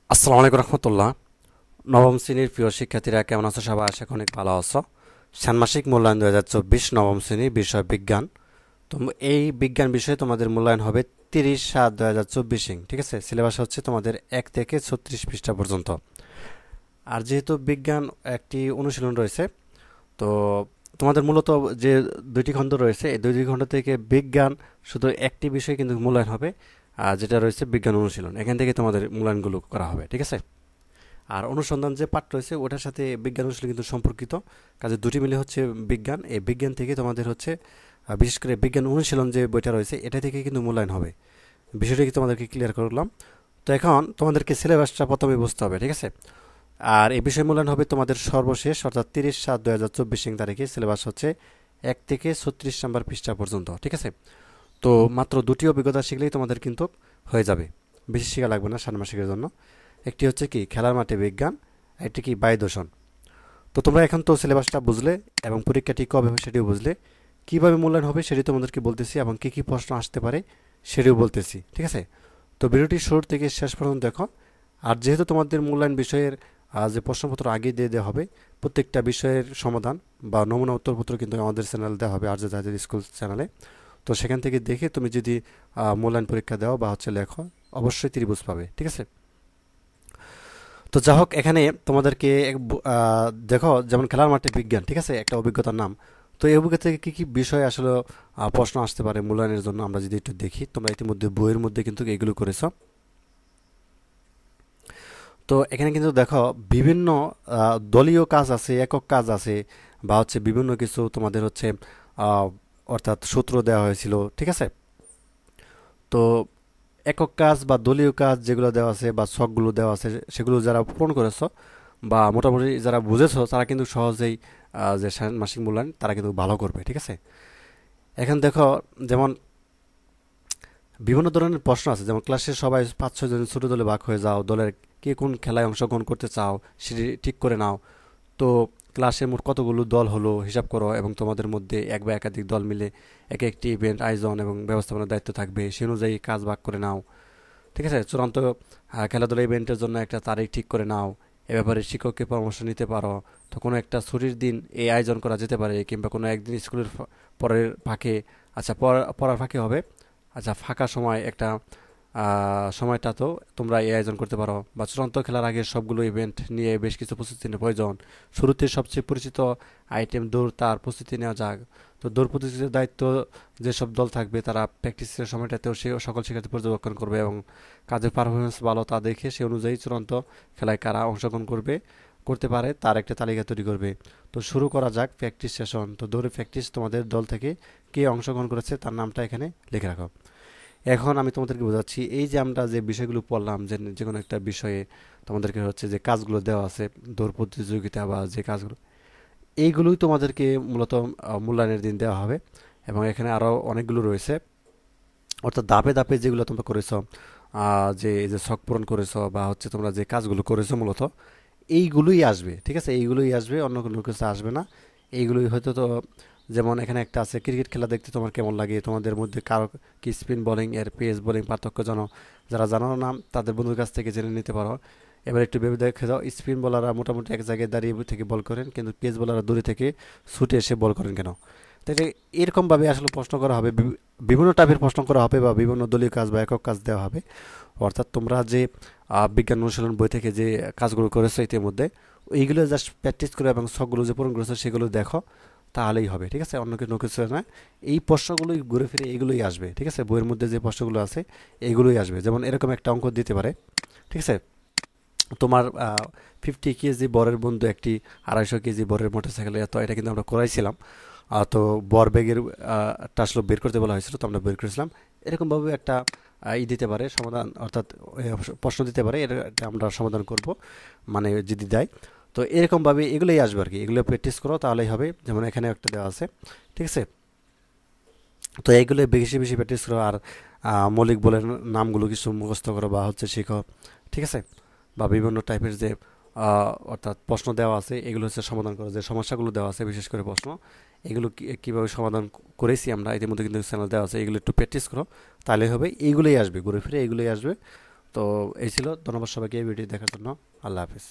আসসালামু আলাইকুম রহমতুল্লাহ। নবম শ্রেণীর প্রিয় শিক্ষার্থীরা কেমন আছো? সবাই আশা করি অনেক ভালো আছো। ষান্মাসিক মূল্যায়ন 2024 নবম শ্রেণী, বিষয় বিজ্ঞান। তো এই বিজ্ঞান বিষয়ে তোমাদের মূল্যায়ন হবে 30/7/2024। ঠিক আছে, সিলেবাস হচ্ছে তোমাদের 1 থেকে 36 পৃষ্ঠা পর্যন্ত। আর যেহেতু বিজ্ঞান একটি অনুশীলন রয়েছে, তো তোমাদের মূলত যে দুইটি খণ্ড রয়েছে, এই দুইটি খণ্ড থেকে বিজ্ঞান শুধু একটি বিষয় কিন্তু মূল্যায়ন হবে, আর যেটা রয়েছে বিজ্ঞান অনুশীলন, এখান থেকে তোমাদের মূল্যায়নগুলো করা হবে। ঠিক আছে, আর অনুসন্ধান যে পাঠ রয়েছে ওটার সাথে বিজ্ঞান অনুশীলন কিন্তু সম্পর্কিত, কাজে দুটি মিলে হচ্ছে বিজ্ঞান। এই বিজ্ঞান থেকে তোমাদের হচ্ছে বিশেষ করে বিজ্ঞান অনুশীলন যে বইটা রয়েছে এটা থেকে কিন্তু মূল্যায়ন হবে। বিষয়টা কি তোমাদেরকে ক্লিয়ার করলাম? তো এখন তোমাদেরকে সিলেবাসটা প্রথমে বুঝতে হবে। ঠিক আছে, আর এই বিষয় মূল্যায়ন হবে তোমাদের সর্বশেষ অর্থাৎ 30/7/2024 তারিখে। সিলেবাস হচ্ছে 1 থেকে 36 নম্বর পৃষ্ঠা পর্যন্ত। ঠিক আছে, তো মাত্র দুটি অভিজ্ঞতা শিখলেই তোমাদের কিন্তু হয়ে যাবে, বেশি শেখা লাগবে না ষান্মাসিকের জন্য। একটি হচ্ছে কি খেলার মাঠে বিজ্ঞান, একটি কি বায়ু দূষণ। তো তোমরা এখন তো সিলেবাসটা বুঝলে এবং পরীক্ষাটি কবে হবে সেটিও বুঝলে, কিভাবে মূল্যায়ন হবে সেটি তোমাদেরকে বলতেছি এবং কি কি প্রশ্ন আসতে পারে সেটিও বলতেছি। ঠিক আছে, তো ভিডিওটি শুরু থেকে শেষ পর্যন্ত দেখো। আর যেহেতু তোমাদের মূল্যায়ন বিষয়ের যে প্রশ্নপত্র আগে দিয়ে দেওয়া হবে, প্রত্যেকটা বিষয়ের সমাধান বা নমুনা উত্তরপত্র কিন্তু আমাদের চ্যানেল দেওয়া হবে, আর যে তাদের স্কুল চ্যানেলে। তো সেখান থেকে দেখে তুমি যদি মূল্যায়ন পরীক্ষা দাও বা হচ্ছে লেখো, অবশ্যই ত্রিভুজ পাবে। ঠিক আছে, তো যা হোক এখানে তোমাদেরকে দেখো, যেমন খেলার মাঠে বিজ্ঞান, ঠিক আছে, একটা অভিজ্ঞতার নাম। তো এই অভিজ্ঞতা থেকে কী কী বিষয় আসলে প্রশ্ন আসতে পারে মূল্যায়নের জন্য আমরা যদি একটু দেখি। তোমরা ইতিমধ্যে বইয়ের মধ্যে কিন্তু এগুলো করেছ। তো এখানে কিন্তু দেখো বিভিন্ন দলীয় কাজ আছে, একক কাজ আছে, বা হচ্ছে বিভিন্ন কিছু তোমাদের হচ্ছে আহ, অর্থাৎ সূত্র দেওয়া হয়েছিল। ঠিক আছে, তো একক কাজ বা দলীয় কাজ যেগুলো দেওয়া আছে বা ছকগুলো দেওয়া আছে, সেগুলো যারা পূরণ করেছো বা মোটামুটি যারা বুঝেছো তারা কিন্তু সহজেই যে মাসিক মূল্যায়ন তারা কিন্তু ভালো করবে। ঠিক আছে, এখন দেখো, যেমন বিভিন্ন ধরনের প্রশ্ন আছে, যেমন ক্লাসে সবাই 5-6 জন ছোট দলে ভাগ হয়ে যাও, দলের কে কোন খেলায় অংশগ্রহণ করতে চাও সেটি ঠিক করে নাও। তো ক্লাসে মোট কতগুলো দল হলো হিসাব করো এবং তোমাদের মধ্যে এক বা একাধিক দল মিলে এক একটি ইভেন্ট আয়োজন এবং ব্যবস্থাপনার দায়িত্ব থাকবে, সে অনুযায়ী কাজ ভাগ করে নাও। ঠিক আছে, চূড়ান্ত খেলাধুলা ইভেন্টের জন্য একটা তারিখ ঠিক করে নাও। এ ব্যাপারে শিক্ষককে পরামর্শ নিতে পারো। তো কোনো একটা ছুটির দিন এই আয়োজন করা যেতে পারে, কিংবা কোনো একদিন স্কুলের পরের ফাঁকে, আচ্ছা পড়ার ফাঁকে হবে, আচ্ছা ফাঁকা সময় একটা সময়টা তো তোমরা এই আয়োজন করতে পারো। বা চূড়ান্ত খেলার আগে সবগুলো ইভেন্ট নিয়ে বেশ কিছু প্রস্তুতির প্রয়োজন। শুরুতে সবচেয়ে পরিচিত আইটেম দৌড়, তার প্রস্তুতি নেওয়া যাক। তো দৌড় প্রতিযোগিতার দায়িত্ব যেসব দল থাকবে তারা প্র্যাকটিসের সময়টাতেও সে সকল শিক্ষার্থী পর্যবেক্ষণ করবে এবং কাজের পারফরমেন্স ভালো তা দেখে সে অনুযায়ী চূড়ান্ত খেলায় কারা অংশগ্রহণ করতে পারে তার একটা তালিকা তৈরি করবে। তো শুরু করা যাক প্র্যাকটিস সেশন। তো দৌড়ে প্র্যাকটিস তোমাদের দল থেকে কে অংশগ্রহণ করেছে তার নামটা এখানে লিখে রাখো। এখন আমি তোমাদেরকে বোঝাচ্ছি, এই যে আমরা যে বিষয়গুলো পড়লাম, যে যে কোনো একটা বিষয়ে তোমাদেরকে হচ্ছে যে কাজগুলো দেওয়া আছে, দৌড় প্রতিযোগিতা বা যে কাজগুলো, এইগুলোই তোমাদেরকে মূলত মূল্যায়নের দিন দেওয়া হবে। এবং এখানে আরও অনেকগুলো রয়েছে, অর্থাৎ ধাপে ধাপে যেগুলো তোমরা করেছো, যে এই যে ছক পূরণ করেছো বা হচ্ছে তোমরা যে কাজগুলো করেছো মূলত এইগুলোই আসবে। ঠিক আছে, এইগুলোই আসবে, অন্য কোনো কিছু আসবে না। এইগুলোই হয়তো তো, যেমন এখানে একটা আছে ক্রিকেট খেলা দেখতে তোমার কেমন লাগে, তোমাদের মধ্যে কারো কি স্পিন বোলিং এর পেস বোলিং পার্থক্য জানো? যারা জানো না তাদের বন্ধুর কাছ থেকে জেনে নিতে পারো। এবার একটু ভেবে দেখে দাও, স্পিন বোলাররা মোটামুটি এক জায়গায় দাঁড়িয়ে থেকে বল করেন, কিন্তু পেস বোলাররা দূরে থেকে ছুটে এসে বল করেন কেন? তাহলে এরকমভাবে আসলে প্রশ্ন করা হবে, বিভিন্ন টাইপের প্রশ্ন করা হবে বা বিভিন্ন দলীয় কাজ বা একক কাজ দেওয়া হবে। অর্থাৎ তোমরা যে বিজ্ঞান অনুশীলন বই থেকে যে কাজগুলো করেছো ইতিমধ্যে, এইগুলো জাস্ট প্র্যাকটিস করে এবং সবগুলো যে পূরণ করেছো সেগুলো দেখো, তাহলেই হবে। ঠিক আছে, অন্য কিছু না। এই প্রশ্নগুলোই ঘুরে ফিরে এগুলোই আসবে। ঠিক আছে, বইয়ের মধ্যে যে প্রশ্নগুলো আছে এগুলোই আসবে। যেমন এরকম একটা অঙ্ক দিতে পারে। ঠিক আছে, তোমার 50 কেজি বরের বন্ধু একটি 250 কেজি বরের মোটরসাইকেলে, তো এটা কিন্তু আমরা করাইছিলাম। তো বর বেগের আসলে বের করতে বলা হয়েছিল, তো আমরা বের করেছিলাম। এরকমভাবে একটা দিতে পারে সমাধান, অর্থাৎ প্রশ্ন দিতে পারে, এটা আমরা সমাধান করব মানে যদি দেয়। তো এরকমভাবে এগুলোই আসবে আর কি, এগুলো প্র্যাকটিস করো তাহলেই হবে। যেমন এখানে একটা দেওয়া আছে। ঠিক আছে, তো এইগুলো বেশি বেশি প্র্যাকটিস করো। আর মৌলিক বলের নামগুলো কিছু মুখস্থ করো বা হচ্ছে শিখো। ঠিক আছে, বা বিভিন্ন টাইপের যে অর্থাৎ প্রশ্ন দেওয়া আছে এগুলো হচ্ছে সমাধান করো, যে সমস্যাগুলো দেওয়া আছে বিশেষ করে প্রশ্ন, এগুলো কীভাবে সমাধান করেছি আমরা ইতিমধ্যে কিন্তু চ্যানেল দেওয়া আছে, এগুলো একটু প্র্যাকটিস করো তাহলে হবে। এইগুলোই আসবে, ঘুরে ফিরে এইগুলোই আসবে। তো তো এই ছিল। ধন্যবাদ সবাইকে এই ভিডিও দেখার জন্য। আল্লাহ হাফিজ।